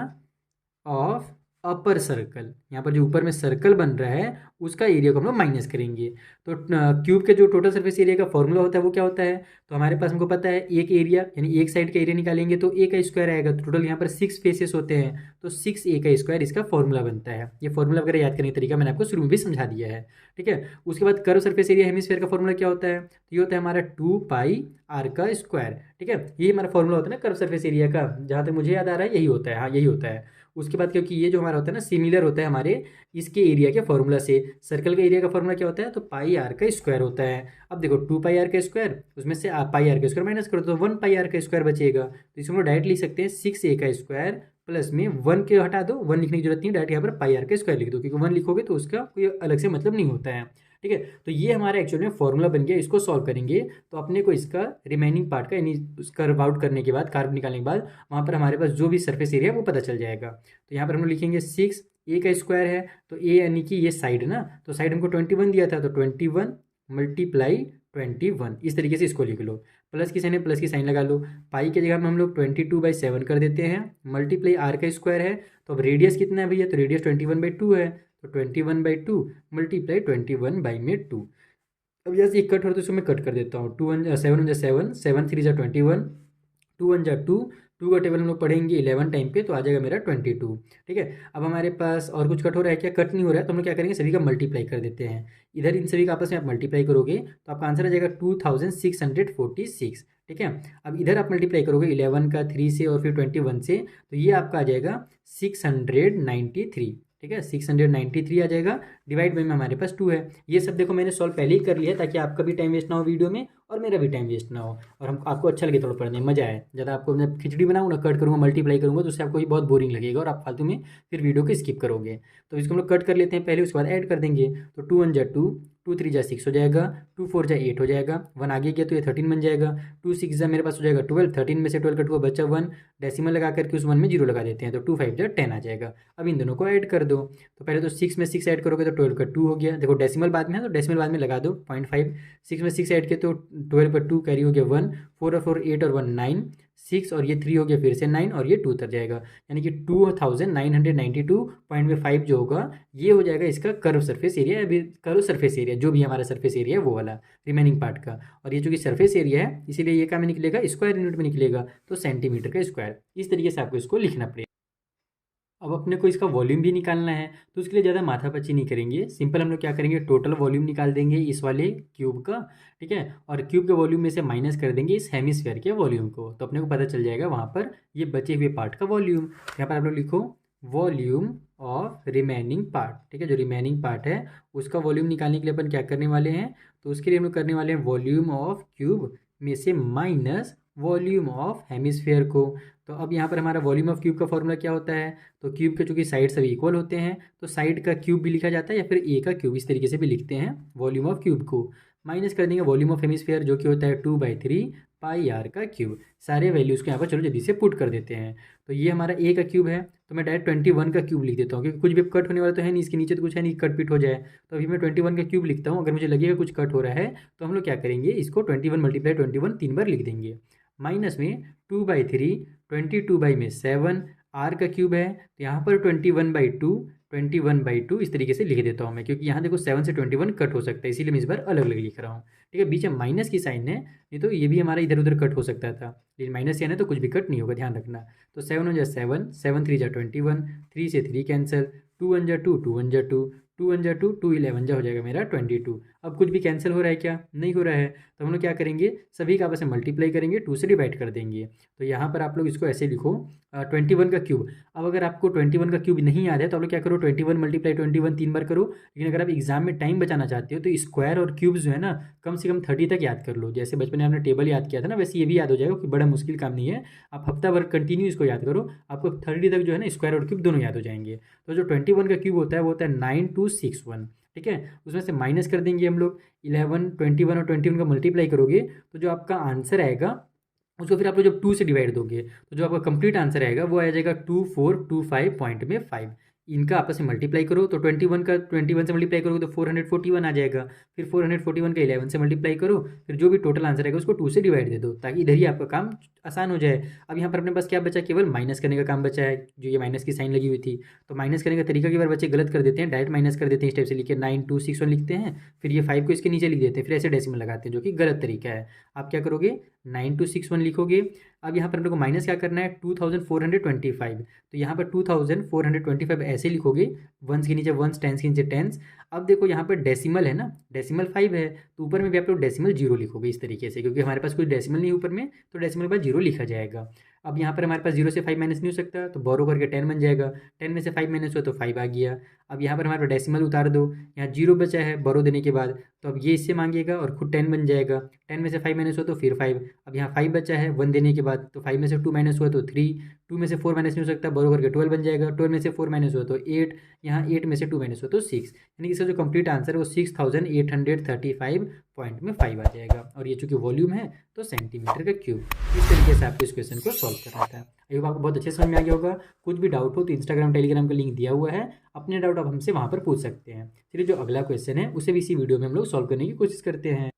ऑफ अपर सर्कल। यहाँ पर जो ऊपर में सर्कल बन रहा है उसका एरिया को हम लोग माइनस करेंगे। तो क्यूब के जो टोटल सरफेस एरिया का फॉर्मूला होता है वो क्या होता है, तो हमारे पास हमको पता है एक एरिया यानी एक साइड का एरिया निकालेंगे तो ए का स्क्वायर आएगा। तो टोटल यहाँ पर 6 फेसेस होते हैं तो 6 ए का स्क्वायर इसका फॉर्मूला बनता है। ये फॉर्मूला वगैरह याद करने का तरीका मैंने आपको शुरू में भी समझा दिया है, ठीक है। उसके बाद कर्व सरफेस एरिया हेमिस्फेयर का फॉर्मूला क्या होता है, तो ये होता है हमारा 2 पाई आर का स्क्वायर, ठीक है। ये हमारा फॉर्मूला होता है ना कर्व सरफेस एरिया का, जहाँ तक मुझे याद आ रहा है यही होता है, हाँ यही होता है। उसके बाद क्योंकि ये जो हमारा होता है ना सिमिलर होता है हमारे इसके एरिया के फॉर्मूला से, सर्कल का एरिया का फॉर्मूला क्या होता है, तो पाई आर का स्क्वायर होता है। अब देखो 2 पाई आर का स्क्वायर, उसमें से पाई आर का स्क्वायर माइनस करो तो 1 पाई आर का स्क्वायर बचेगा। तो इसको हम लोग डायरेक्ट लिख सकते हैं 6 ए का स्क्वायर प्लस में 1 के हटा दो, 1 लिखने की जरूरत नहीं, डायरेक्ट यहाँ पर पाई आर का स्क्वायर लिख दो क्योंकि 1 लिखोगे तो उसका कोई अलग से मतलब नहीं होता है, ठीक है। तो ये हमारा एक्चुअली में फॉर्मूला बन गया, इसको सॉल्व करेंगे तो अपने को इसका रिमेनिंग पार्ट का यानी कर्व आउट करने के बाद, कर्व निकालने के बाद वहाँ पर हमारे पास जो भी सरफेस एरिया है वो पता चल जाएगा। तो यहाँ पर हम लोग लिखेंगे 6 ए का स्क्वायर है, तो ए यानी कि ये साइड ना, तो साइड हमको 21 दिया था तो 21 मल्टीप्लाई 21, इस तरीके से इसको लिख लो। प्लस की साइन है, प्लस की साइन लगा लो। पाई की जगह में हम लोग 22/7 कर देते हैं, मल्टीप्लाई आर का स्क्वायर है। तो अब रेडियस कितना है भैया, तो रेडियस 21/2 है, तो 21/2 मल्टीप्लाई 21/2। अब यहाँ से एक कट हो तो इसको मैं कट कर देता हूँ, 7 7 3 जा 21, 2 1 जा 2, 2 का टेबल हम लोग पढ़ेंगे 11 टाइम पे तो आ जाएगा मेरा 22, ठीक है। अब हमारे पास और कुछ कट हो रहा है क्या, कट नहीं हो रहा है तो हम लोग क्या करेंगे सभी का मल्टीप्लाई कर देते हैं। इधर इन सभी का आपस में आप मल्टीप्लाई करोगे तो आपका आंसर आ जाएगा 2646, ठीक है। अब इधर आप मल्टीप्लाई करोगे 11 का 3 से और फिर 21 से, तो ये आपका आ जाएगा 693, ठीक है, 693 आ जाएगा। डिवाइड बाई में हमारे पास 2 है। ये सब देखो मैंने सॉल्व पहले ही कर लिया है ताकि आपका भी टाइम वेस्ट ना हो वीडियो में और मेरा भी टाइम वेस्ट ना हो और हम आपको अच्छा लगे थोड़ा पढ़ने में मजा आए। ज़्यादा आपको मैं खिचड़ी बनाऊँ ना, कट करूँगा मल्टीप्लाई करूँगा तो उससे आपको भी बहुत बोरिंग लगेगा और आप फालतू में फिर वीडियो को स्किप करोगे। तो इसको हम लोग कट कर लेते हैं पहले, उसके बाद ऐड कर देंगे। तो 2 1 जा 2, 2 3 जा 6 हो जाएगा, 2 4 जा 8 हो जाएगा, 1 आगे गया तो ये 13 बन जाएगा, 2 6 जा मेरे पास हो जाएगा 12, 13 में से 12 कट हुआ बचा 1, डेसिमल लगा करके उस 1 में 0 लगा देते हैं तो 2 5 जा 10 आ जाएगा। अब इन दोनों को ऐड कर दो, तो पहले तो 6 में 6 ऐड करोगे तो 12 का 2 हो गया। देखो डेसिमल बाद में है तो डेसिमल बाद में लगा दो 0.5, 6 में 6 ऐड किया तो 12 पर 2 कैरी हो गया 1, 4 और 4 8 और 1 9, 6 और ये 3 हो गया फिर से 9 और ये 2 उतर जाएगा, यानी कि 2992.5 जो होगा ये हो जाएगा इसका कर्व सरफेस एरिया। अभी कर्व सरफेस एरिया जो भी हमारा सरफेस एरिया है वो वाला रिमेनिंग पार्ट का, और ये जो कि सरफेस एरिया है इसीलिए ये क्या में निकलेगा, स्क्वायर यूनिट में निकलेगा तो सेंटीमीटर का स्क्वायर। इस तरीके से आपको इसको लिखना पड़ेगा। अब अपने को इसका वॉल्यूम भी निकालना है तो उसके लिए ज़्यादा माथापच्ची नहीं करेंगे, सिंपल हम लोग क्या करेंगे टोटल वॉल्यूम निकाल देंगे इस वाले क्यूब का, ठीक है। और क्यूब के वॉल्यूम में से माइनस कर देंगे इस हेमिस्फीयर के वॉल्यूम को, तो अपने को पता चल जाएगा वहाँ पर ये बचे हुए पार्ट का वॉल्यूम। यहाँ पर आप लोग लिखो वॉल्यूम ऑफ रिमेनिंग पार्ट, ठीक है। जो रिमेनिंग पार्ट है उसका वॉल्यूम निकालने के लिए अपन क्या करने वाले हैं, तो उसके लिए हम लोग करने वाले हैं वॉल्यूम ऑफ क्यूब में से माइनस वॉल्यूम ऑफ हेमिस्फीयर को। तो अब यहाँ पर हमारा वॉल्यूम ऑफ क्यूब का फॉर्मूला क्या होता है, तो क्यूब के चूंकि साइड सभी इक्वल होते हैं तो साइड का क्यूब भी लिखा जाता है या फिर ए का क्यूब, इस तरीके से भी लिखते हैं वॉल्यूम ऑफ क्यूब को। माइनस कर देंगे वॉल्यूम ऑफ हेमिस्फीयर जो कि होता है 2/3 पाई आर का क्यूब। सारे वैल्यूज़ को यहाँ पर चलो जल्दी से पुट कर देते हैं। तो ये हमारा ए का क्यूब है तो मैं डायरेक्ट 21 का क्यूब लिख देता हूँ क्योंकि कुछ भी कट होने वाला तो है नहीं, इसके नीचे तो कुछ है नहीं कट पिट हो जाए। तो अभी मैं 21 का क्यूब लिखता हूँ, अगर मुझे लगेगा कुछ कट हो रहा है तो हम लोग क्या करेंगे इसको 21 × 21 3 बार लिख देंगे। माइनस में 2/3, 22 बाई में 7, आर का क्यूब है तो यहाँ पर 21/2 इस तरीके से लिख देता हूँ मैं, क्योंकि यहाँ देखो 7 से 21 कट हो सकता है इसीलिए मैं इस बार अलग अलग लिख रहा हूँ, ठीक है। बीच में माइनस की साइन है, नहीं तो ये भी हमारा इधर उधर कट हो सकता था, लेकिन माइनस साइन है तो कुछ भी कट नहीं होगा, ध्यान रखना। तो 7 1 जा 7, 7 3 जा 21, 3 से 3 कैंसिल, 2 1 जा 2, 2 1 जा 2, टू वन जा टू, टू 11 जा हो जाएगा मेरा 22। अब कुछ भी कैंसिल हो रहा है क्या? नहीं हो रहा है। तो हम लोग क्या करेंगे, सभी का आपस में मल्टीप्लाई करेंगे, 2 से डिवाइड कर देंगे। तो यहाँ पर आप लोग इसको ऐसे लिखो 21 का क्यूब। अब अगर आपको 21 का क्यूब नहीं याद है तो आप लोग क्या करो, 21 मल्टीप्लाई 21 3 बार करो। लेकिन अगर आप एग्जाम में टाइम बचाना चाहते हो तो स्क्वायर और क्यूब्स जो है ना, कम से कम 30 तक याद कर लो। जैसे बचपन में आपने टेबल याद किया था ना, वैसे ये भी याद हो जाएगा कि बड़ा मुश्किल काम नहीं है। आप हफ्ता भर कंटिन्यू इसको याद करो, आपको 30 तक जो है ना स्क्वायर और क्यूब दोनों याद हो जाएंगे। तो जो 21 का क्यूब होता है वो होता है 9261। ठीक है, उसमें से माइनस कर देंगे हम लोग 11, 21 और 21 का मल्टीप्लाई करोगे तो जो आपका आंसर आएगा उसको फिर आप लोग जब 2 से डिवाइड दोगे तो जो आपका कंप्लीट आंसर आएगा वो आ जाएगा 2425 पॉइंट में 5। इनका आपस में मल्टीप्लाई करो तो 21 का 21 से मल्टीप्लाई करोगे तो 441 आ जाएगा। फिर 441 का 11 से मल्टीप्लाई करो, फिर जो भी टोटल आंसर आएगा उसको 2 से डिवाइड दे दो, ताकि इधर ही आपका काम आसान हो जाए। अब यहाँ पर अपने पास क्या बचा, केवल माइनस करने का काम बचा है, जो ये माइनस की साइन लगी हुई थी। तो माइनस करने का तरीका कई बार बच्चे गलत कर देते हैं, डायरेक्ट माइनस कर देते हैं, इस टाइप से लिखे 9261 लिखते हैं, फिर ये 5 को इसके नीचे लिख देते हैं, फिर ऐसे डेसिमल लगाते हैं, जो कि गलत तरीका है। आप क्या करोगे, 9261 लिखोगे। अब यहाँ पर हम लोग को माइनस क्या करना है, 2425। तो यहाँ पर 2425 ऐसे लिखोगे, वंस के नीचे वंस, टेंस के नीचे टेंस। अब देखो यहाँ पर डेसिमल है ना, डेसिमल 5 है, तो ऊपर में भी आप लोग डेसिमल 0 लिखोगे इस तरीके से, क्योंकि हमारे पास कोई डेसिमल नहीं है ऊपर में, तो डेसिमल के बाद 0 लिखा जाएगा। अब यहाँ पर हमारे पास 0 से 5 माइनस नहीं हो सकता, तो बोरो करके 10 बन जाएगा। 10 में से 5 माइनस हुआ तो 5 आ गया। अब यहाँ पर हमारे पास डेसिमल उतार दो, यहाँ 0 बचा है बोरो देने के बाद, तो अब ये इससे मांगेगा और खुद 10 बन जाएगा। 10 में से 5 माइनस हुआ तो फिर 5। अब यहाँ 5 बचा है 1 देने के बाद, तो 5 में से 2 माइनस हुआ तो 3। 2 में से 4 माइनस नहीं हो सकता, बोरो करके 12 बन जाएगा। 12 में से 4 माइनस हुआ तो 8। यहाँ 8 में से 2 माइनस हुआ तो 6। यानी कि इसका जो कंप्लीट आंसर है वो 6835 पॉइंट में 5 आ जाएगा। और ये चूंकि वॉल्यूम है तो सेंटीमीटर का क्यूब। इस तरीके से आपको इस क्वेश्चन को सॉल्व करना था। आई होप आपको बहुत अच्छे समझ में आ गया होगा। कुछ भी डाउट हो तो इंस्टाग्राम टेलीग्राम का लिंक दिया हुआ है, अपने डाउट आप हमसे वहाँ पर पूछ सकते हैं। चलिए जो अगला क्वेश्चन है उसे भी इसी वीडियो में हम लोग सॉल्व करने की कोशिश करते हैं।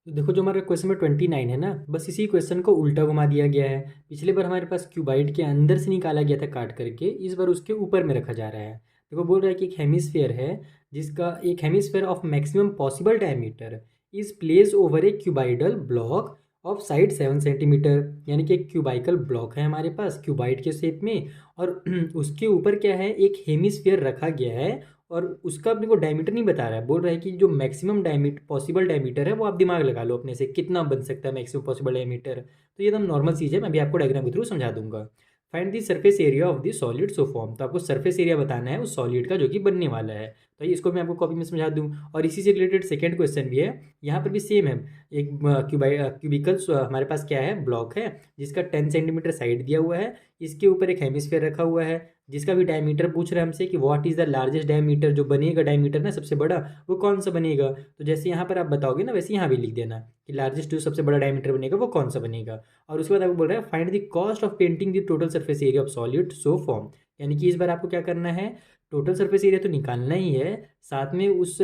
तो देखो जो हमारा क्वेश्चन में 29 है ना, बस इसी क्वेश्चन को उल्टा घुमा दिया गया है। पिछले बार हमारे पास क्यूबाइड के अंदर से निकाला गया था काट करके, इस बार उसके ऊपर में रखा जा रहा है। देखो बोल रहा है कि एक हेमिस्फेयर है, जिसका एक hemisphere of maximum possible diameter is place over A cuboidal block of side 7 centimetre. यानी कि एक क्यूबाइकल ब्लॉक है हमारे पास क्यूबाइड के शेप में, और उसके ऊपर क्या है, एक हेमिस्फेयर रखा गया है, और उसका अपने को डायमीटर नहीं बता रहा है। बोल रहा है कि जो मैक्सिमम डायमीटर पॉसिबल डायमीटर है वो आप दिमाग लगा लो अपने से, कितना बन सकता है मैक्सिमम पॉसिबल डायमीटर। तो ये एकदम नॉर्मल चीज़ है, मैं भी आपको डायग्राम के थ्रू समझा दूंगा। Find the surface area of the solid so form. तो आपको सरफेस एरिया बताना है उस सॉलिड का जो कि बनने वाला है। तो इसको मैं आपको कॉपी में समझा दूं। और इसी से रिलेटेड सेकेंड क्वेश्चन भी है, यहाँ पर भी सेम है। एक क्यूबिकल हमारे पास क्या है, ब्लॉक है, जिसका 10 सेंटीमीटर साइड दिया हुआ है। इसके ऊपर एक हेमिस्फेयर रखा हुआ है, जिसका भी डायमीटर पूछ रहा है हमसे कि what is the largest diameter, जो बनेगा डायमीटर ना सबसे बड़ा, वो कौन सा बनेगा। तो जैसे यहाँ पर आप बताओगे ना, वैसे यहाँ भी लिख देना कि लार्जेस्ट जो सबसे बड़ा डायमीटर बनेगा वो कौन सा बनेगा। और उसके बाद आपको बोल रहा है find the cost of painting the total surface area of solid so form. यानी कि इस बार आपको क्या करना है, टोटल सरफेस एरिया तो निकालना ही है, साथ में उस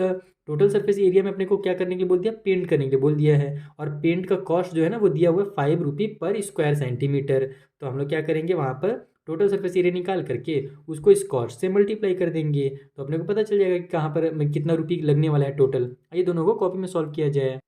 टोटल सरफेस एरिया में अपने को क्या करने के लिए बोल दिया, पेंट करने के लिए बोल दिया है। और पेंट का कॉस्ट जो है ना वो दिया हुआ है 5 रुपये पर स्क्वायर सेंटीमीटर। तो हम लोग क्या करेंगे, वहाँ पर टोटल सरफेस एरिया निकाल करके उसको इस कॉस्ट से मल्टीप्लाई कर देंगे, तो अपने को पता चल जाएगा कि कहाँ पर कितना रुपये लगने वाला है टोटल। ये दोनों को कॉपी में सॉल्व किया जाए।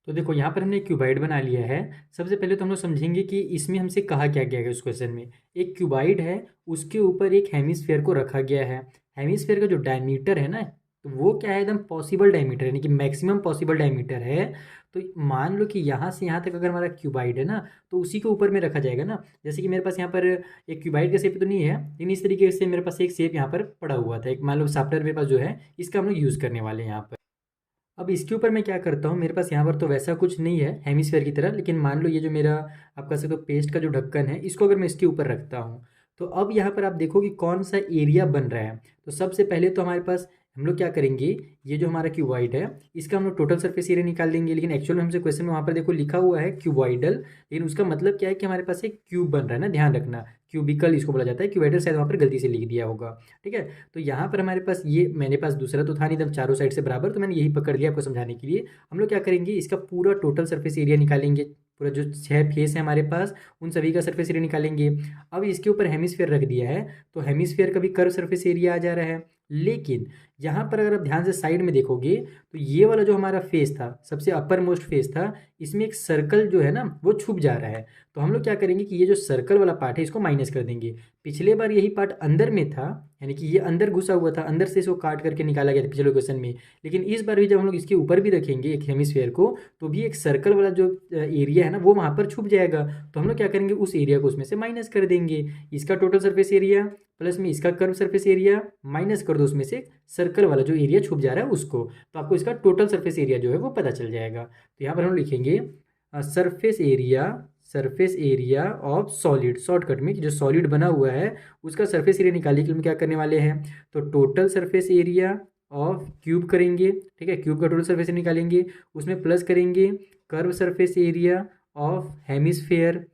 तो देखो यहाँ पर हमने एक क्यूबाइड बना लिया है। सबसे पहले तो हम लोग समझेंगे कि इसमें हमसे कहा क्या गया है। उस क्वेश्चन में एक क्यूबाइड है, उसके ऊपर एक हेमिस्फेयर को रखा गया है। हेमिस्फेयर का जो डायमीटर है ना, तो वो क्या है, एकदम पॉसिबल डायमीटर, यानी कि मैक्सिमम पॉसिबल डायमीटर है। तो मान लो कि यहाँ से यहाँ तक अगर हमारा क्यूबाइड है ना, तो उसी के ऊपर में रखा जाएगा ना। जैसे कि मेरे पास यहाँ पर एक क्यूबाइड का शेप तो नहीं है, लेकिन इस तरीके से मेरे पास एक शेप यहाँ पर पड़ा हुआ था। एक मान लो सॉफ्टवेयर मेरे पास जो है, इसका हम लोग यूज़ करने वाले हैं यहाँ पर। अब इसके ऊपर मैं क्या करता हूँ, मेरे पास यहाँ पर तो वैसा कुछ नहीं है हेमिस्फेयर की तरह, लेकिन मान लो ये जो मेरा आप कह सकते हो पेस्ट का जो ढक्कन है, इसको अगर मैं इसके ऊपर रखता हूँ, तो अब यहाँ पर आप देखो कि कौन सा एरिया बन रहा है। तो सबसे पहले तो हमारे पास हम लोग क्या करेंगे, ये जो हमारा क्यूबॉइड है इसका हम लोग टोटल सरफेस एरिया निकाल लेंगे। लेकिन एक्चुअल में हमसे क्वेश्चन में वहाँ पर देखो लिखा हुआ है क्यूबॉइडल, लेकिन उसका मतलब क्या है कि हमारे पास एक क्यूब बन रहा है ना, ध्यान रखना क्यूबिकल इसको बोला जाता है, क्यूबॉइडल शायद वहाँ पर गलती से लिख दिया होगा। ठीक है, तो यहाँ पर हमारे पास ये, मेरे पास दूसरा तो था नहीं एकदम चारों साइड से बराबर, तो मैंने यही पकड़ लिया आपको समझाने के लिए। हम लोग क्या करेंगे, इसका पूरा टोटल सरफेस एरिया निकालेंगे, पूरा जो 6 फेस है हमारे पास उन सभी का सरफेस एरिया निकालेंगे। अब इसके ऊपर हेमिस्फेयर रख दिया है, तो हेमिस्फेयर का भी कर्व सरफेस एरिया आ जा रहा है। लेकिन यहाँ पर अगर आप ध्यान से साइड में देखोगे तो ये वाला जो हमारा फेस था, सबसे अपर मोस्ट फेस था, इसमें एक सर्कल जो है ना वो छुप जा रहा है। तो हम लोग क्या करेंगे कि ये जो सर्कल वाला पार्ट है इसको माइनस कर देंगे। पिछले बार यही पार्ट अंदर में था, यानी कि ये अंदर घुसा हुआ था, अंदर से इसको काट करके निकाला गया था पिछले क्वेश्चन में। लेकिन इस बार भी जब हम लोग इसके ऊपर भी रखेंगे एक हेमिस्फेयर को, तो भी एक सर्कल वाला जो एरिया है ना वो वहाँ पर छुप जाएगा। तो हम लोग क्या करेंगे, उस एरिया को उसमें से माइनस कर देंगे। इसका टोटल सरफेस एरिया प्लस में इसका कर्व सरफेस एरिया माइनस कर दो उसमें से सर्कल वाला जो एरिया छुप जा रहा है उसको, तो आपको इसका टोटल सरफेस एरिया जो है वो पता चल जाएगा। तो यहाँ पर हम लिखेंगे surface area of solid, shortcut में कि जो सॉलिड बना हुआ है उसका सरफेस एरिया निकालने के लिए हम क्या करने वाले हैं, तो total surface area of cube करेंगे। ठीक है, क्यूब का टोटल सरफेस एरिया निकालेंगे, उसमें प्लस करेंगे curve surface area of hemisphere,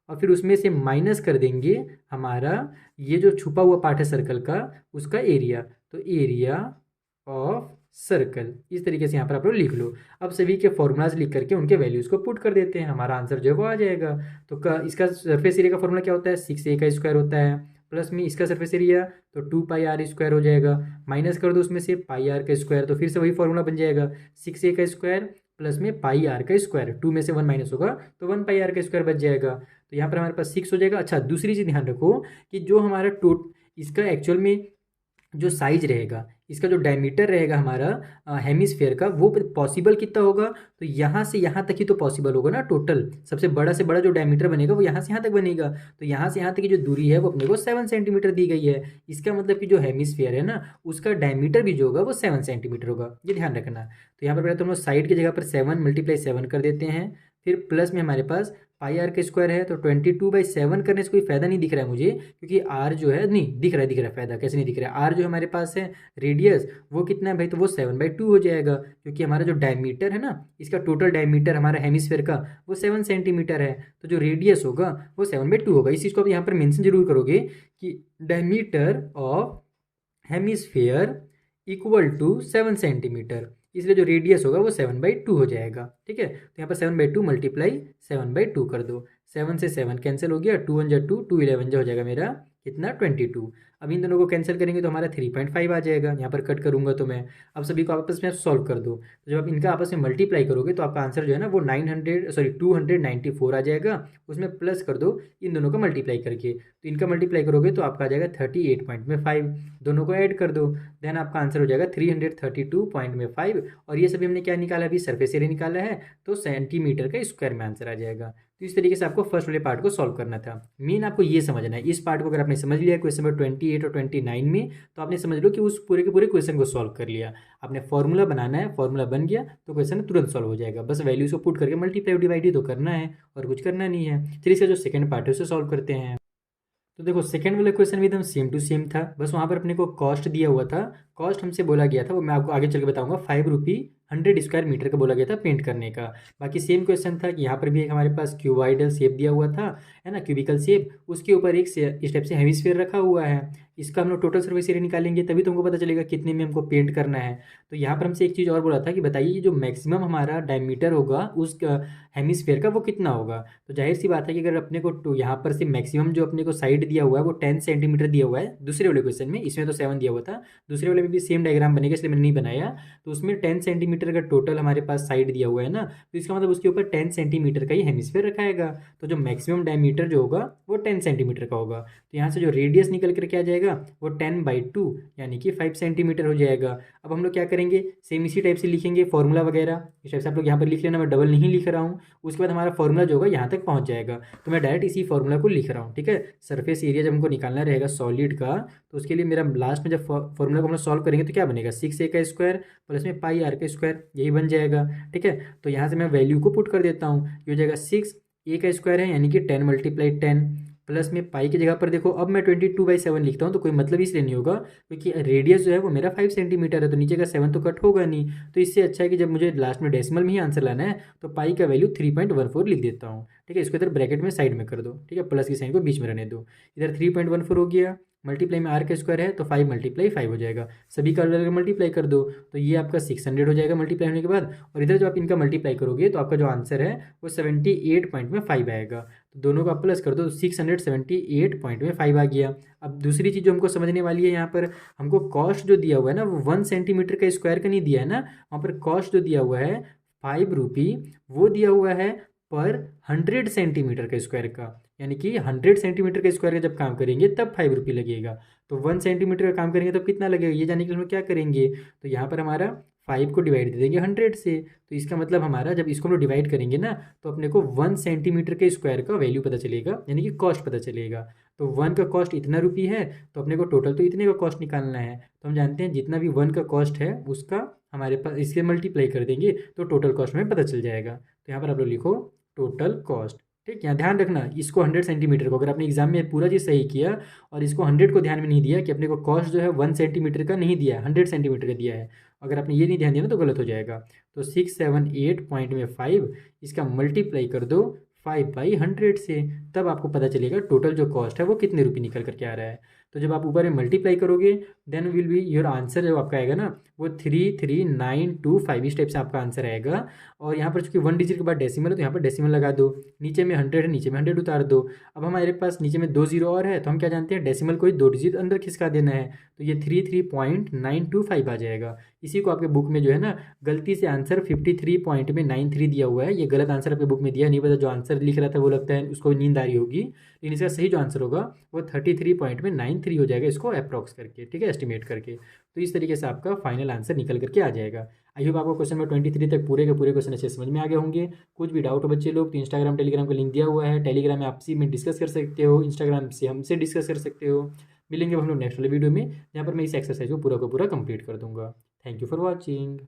और फिर उसमें से माइनस कर देंगे हमारा ये जो छुपा हुआ पार्ट है सर्कल का उसका एरिया, तो एरिया ऑफ सर्कल। इस तरीके से यहाँ पर आप लोग लिख लो। अब सभी के फॉर्मूलाज लिख करके उनके वैल्यूज़ को पुट कर देते हैं, हमारा आंसर जो है वो आ जाएगा। तो इसका सरफेस एरिया का फॉर्मूला क्या होता है, 6a का स्क्वायर होता है, प्लस में इसका सरफेस एरिया तो 2πr स्क्वायर हो जाएगा, माइनस कर दो उसमें से πr का स्क्वायर, तो फिर से वही फॉर्मूला बन जाएगा 6a का स्क्वायर प्लस में πr का स्क्वायर, 2 में से 1 माइनस होगा तो 1πr का स्क्वायर बच जाएगा। तो यहाँ पर हमारे पास 6 हो जाएगा। अच्छा, दूसरी चीज़ ध्यान रखो कि जो हमारा इसका एक्चुअल में जो साइज रहेगा, इसका जो डायमीटर रहेगा हमारा हेमिस्फेयर का, वो पॉसिबल कितना होगा, तो यहाँ से यहाँ तक ही तो पॉसिबल होगा ना। टोटल सबसे बड़ा से बड़ा जो डायमीटर बनेगा वो यहाँ से यहाँ तक बनेगा, तो यहाँ से यहाँ तक की जो दूरी है वो अपने को 7 सेंटीमीटर दी गई है। इसका मतलब कि जो हेमिस्फेयर है ना उसका डायमीटर भी जो होगा वो 7 सेंटीमीटर होगा, ये ध्यान रखना। तो यहाँ पर पहले तो हम लोग साइड की जगह पर 7 × 7 कर देते हैं, फिर प्लस में हमारे पास πr का स्क्वायर है, तो 22/7 करने से कोई फायदा नहीं दिख रहा है मुझे, क्योंकि r जो है नहीं दिख रहा है फायदा कैसे नहीं दिख रहा है। r जो हमारे पास है रेडियस वो कितना है भाई, तो वो 7/2 हो जाएगा, क्योंकि हमारा जो डायमीटर है ना, इसका टोटल डायमीटर हमारा हेमिस्फेयर का वो 7 सेंटीमीटर है, तो जो रेडियस होगा वो 7/2 होगा। इस चीज़ को आप यहाँ पर मेंशन जरूर करोगे कि diameter of hemisphere equal to 7 centimetre, इसलिए जो रेडियस होगा वो 7/2 हो जाएगा। ठीक है, तो यहाँ पर 7/2 मल्टीप्लाई 7/2 कर दो, 7 से 7 कैंसिल हो गया, 2 1 2, 2 11 हो जाएगा मेरा कितना 22। अब इन दोनों को कैंसिल करेंगे तो हमारा 3.5 आ जाएगा। यहाँ पर कट करूँगा तो मैं, अब सभी को आपस में सॉल्व कर दो, तो जब आप इनका आपस में मल्टीप्लाई करोगे तो आपका आंसर जो है ना वो 294 आ जाएगा। उसमें प्लस कर दो इन दोनों का मल्टीप्लाई करके, तो इनका मल्टीप्लाई करोगे तो आपका आ जाएगा 38.5, दोनों को ऐड कर दो, देन आपका आंसर हो जाएगा 332.5। और ये सभी हमने क्या निकाला, अभी सरफेस एरिया निकाला है, तो सेंटीमीटर का स्क्वायर में आंसर आ जाएगा। तो इस तरीके से आपको फर्स्ट वाले पार्ट को सॉल्व करना था। मेन आपको ये समझना है, इस पार्ट को अगर आपने समझ लिया क्वेश्चन नंबर 28 और 29 में, तो आपने समझ लो कि उस पूरे के पूरे क्वेश्चन को सॉल्व कर लिया। आपने फॉर्मूला बनाना है, फॉर्मूला बन गया तो क्वेश्चन तुरंत सॉल्व हो जाएगा। बस वैल्यूज को पुट करके मल्टीप्लाई डिवाइड ही तो करना है और कुछ करना नहीं है। चलिए इसका जो सेकंड पार्ट है उसे सॉल्व करते हैं। तो देखो सेकंड वाला क्वेश्चन भी एकदम सेम टू सेम था, बस वहाँ पर अपने को कॉस्ट दिया हुआ था। कॉस्ट हमसे बोला गया था, वो मैं आपको आगे चल के बताऊंगा, 5 रुपये 100 स्क्वायर मीटर का बोला गया था पेंट करने का। बाकी सेम क्वेश्चन था कि यहाँ पर भी एक हमारे पास क्यूबाइडल शेप दिया हुआ था, है ना, क्यूबिकल शेप, उसके ऊपर एक इस टाइप से हेमिस्फीयर रखा हुआ है। इसका हम लोग टोटल सरफेस एरिया निकालेंगे तभी तुमको पता चलेगा कितने में हमको पेंट करना है। तो यहाँ पर हमसे एक चीज़ और बोला था कि बताइए जो मैक्सिमम हमारा डायमीटर होगा उस हेमिस्फीयर का वो कितना होगा। तो जाहिर सी बात है कि अगर अपने को यहाँ पर से मैक्सिमम जो अपने को साइड दिया हुआ है वो 10 सेंटीमीटर दिया हुआ है दूसरे वाले क्वेश्चन में, इसमें तो 7 दिया हुआ था, दूसरे वाले में भी सेम डायग्राम बनेगा इसलिए मैंने नहीं बनाया। तो उसमें 10 सेंटीमीटर का टोटल हमारे पास साइड दिया हुआ है ना, तो इसका मतलब उसके ऊपर 10 सेंटीमीटर का ही हेमिस्फीयर रखाएगा। तो जो मैक्सिमम डायमीटर जो होगा वो 10 सेंटीमीटर का होगा। तो यहाँ से जो रेडियस निकल कर क्या आ जाएगा वो 10/2 यानी कि 5 सेंटीमीटर हो जाएगा। अब हम लोग क्या करेंगे, सेम इसी टाइप से लिखेंगे फॉर्मूला वगैरह, इस टाइप से आप लोग यहाँ पर लिख लेना, मैं डबल नहीं लिख रहा हूँ। उसके बाद हमारा फॉर्मूला जो होगा यहाँ तक पहुँच जाएगा, तो मैं डायरेक्ट इसी फॉर्मूला को लिख रहा हूँ। ठीक है, सरफेस एरिया जब हमको निकालना रहेगा सॉलिड का, तो उसके लिए मेरा लास्ट में जब फॉर्मूला को हम लोग सॉल्व करेंगे तो क्या बनेगा, 6a का स्क्वायर प्लस में πr का स्क्वायर, यही बन जाएगा। ठीक है, तो यहाँ से मैं वैल्यू को पुट कर देता हूँ, ये हो जाएगा 6a का स्क्वायर है यानी कि 10 × 10 प्लस में पाई की जगह पर देखो अब मैं 22/7 लिखता हूँ, तो कोई मतलब इसलिए नहीं होगा क्योंकि रेडियस जो है वो मेरा 5 सेंटीमीटर है, तो नीचे का 7 तो कट होगा नहीं। तो इससे अच्छा है कि जब मुझे लास्ट में डेसिमल में ही आंसर लाना है तो पाई का वैल्यू 3.14 लिख देता हूँ। ठीक है, इसको इधर ब्रैकेट में साइड में कर दो, ठीक है, प्लस की साइन को बीच में रहने दो। इधर 3.14 हो गया, मल्टीप्लाई में r का स्क्वायर है तो 5 × 5 हो जाएगा, सभी का अलग मल्टीप्लाई कर दो तो ये आपका 600 हो जाएगा मल्टीप्लाई होने के बाद। और इधर जब आप इनका मल्टीप्लाई करोगे तो आपका जो आंसर है वो 78.5 आएगा। तो दोनों का प्लस कर दो तो 678.5 आ गया। अब दूसरी चीज़ जो हमको समझने वाली है यहाँ पर, हमको कॉस्ट जो दिया हुआ है ना वो 1 सेंटीमीटर का स्क्वायर का नहीं दिया है ना, वहाँ पर कॉस्ट जो दिया हुआ है 5 रुपी, वो दिया हुआ है पर 100 सेंटीमीटर का स्क्वायर का, यानी कि 100 सेंटीमीटर के स्क्वायर का जब काम करेंगे तब 5 रुपी लगेगा। तो 1 सेंटीमीटर का काम करेंगे तो कितना लगेगा ये जानने के लिए हम क्या करेंगे, तो यहाँ पर हमारा 5 को डिवाइड दे देंगे 100 से। तो इसका मतलब हमारा जब इसको हम लोग डिवाइड करेंगे ना तो अपने को 1 सेंटीमीटर के स्क्वायर का वैल्यू पता चलेगा, यानी कि कॉस्ट पता चलेगा। तो 1 का कॉस्ट इतना रुपी है तो अपने को टोटल तो इतने का कॉस्ट निकालना है। तो हम जानते हैं जितना भी 1 का कॉस्ट है उसका हमारे पास इसके मल्टीप्लाई कर देंगे तो टोटल कॉस्ट में पता चल जाएगा। तो यहाँ पर आप लोग लिखो टोटल कॉस्ट। ठीक, यहाँ ध्यान रखना इसको 100 सेंटीमीटर को, अगर आपने एग्जाम में पूरा चीज़ सही किया और इसको 100 को ध्यान में नहीं दिया कि अपने को कॉस्ट जो है 1 सेंटीमीटर का नहीं दिया है, 100 सेंटीमीटर का दिया है, अगर आपने ये नहीं ध्यान दिया ना तो गलत हो जाएगा। तो 678 में 5 इसका मल्टीप्लाई कर दो 5/100 से, तब आपको पता चलेगा टोटल जो कॉस्ट है वो कितने रुपये निकल करके आ रहा है। तो जब आप ऊपर में मल्टीप्लाई करोगे then will be your answer जो आपका आएगा ना वो 33925 इस टाइप से आपका आंसर आएगा। और यहाँ पर चूंकि 1 डिजिट के बाद डेसिमल है तो यहाँ पर डेसिमल लगा दो, नीचे में 100 है नीचे में 100 उतार दो। अब हमारे पास नीचे में 2 जीरो और है तो हम क्या जानते हैं डेसिमल को ही 2 डिजिट अंदर खिसका देना है, तो ये 33.925 आ जाएगा। इसी को आपके बुक में जो है ना गलती से आंसर 53.93 दिया हुआ है, ये गलत आंसर आपके बुक में दिया, नहीं पता जो आंसर लिख रहा था वो लगता है उसको नींद आ रही होगी, लेकिन इसका सही जो आंसर होगा वो 33.93 हो जाएगा, इसको अप्रॉक्स करके, ठीक है, एस्टिमेट करके। तो इस तरीके से आपका फाइनल आंसर निकल करके आ जाएगा। आई होप आपको क्वेश्चन नंबर 23 तक पूरे के पूरे क्वेश्चन अच्छे समझ में आ गए होंगे। कुछ भी डाउट हो बच्चे लोग तो इंस्टाग्राम टेलीग्राम का लिंक दिया हुआ है, टेलीग्राम में आपसी में डिस्कस कर सकते हो, इंस्टाग्राम से हमसे डिस्कस कर सकते हो। मिलेंगे हम लोग नेक्स्ट वाले वीडियो में जहाँ पर मैं इस एक्सरसाइज को पूरा का पूरा कंप्लीट कर दूंगा। Thank you for watching.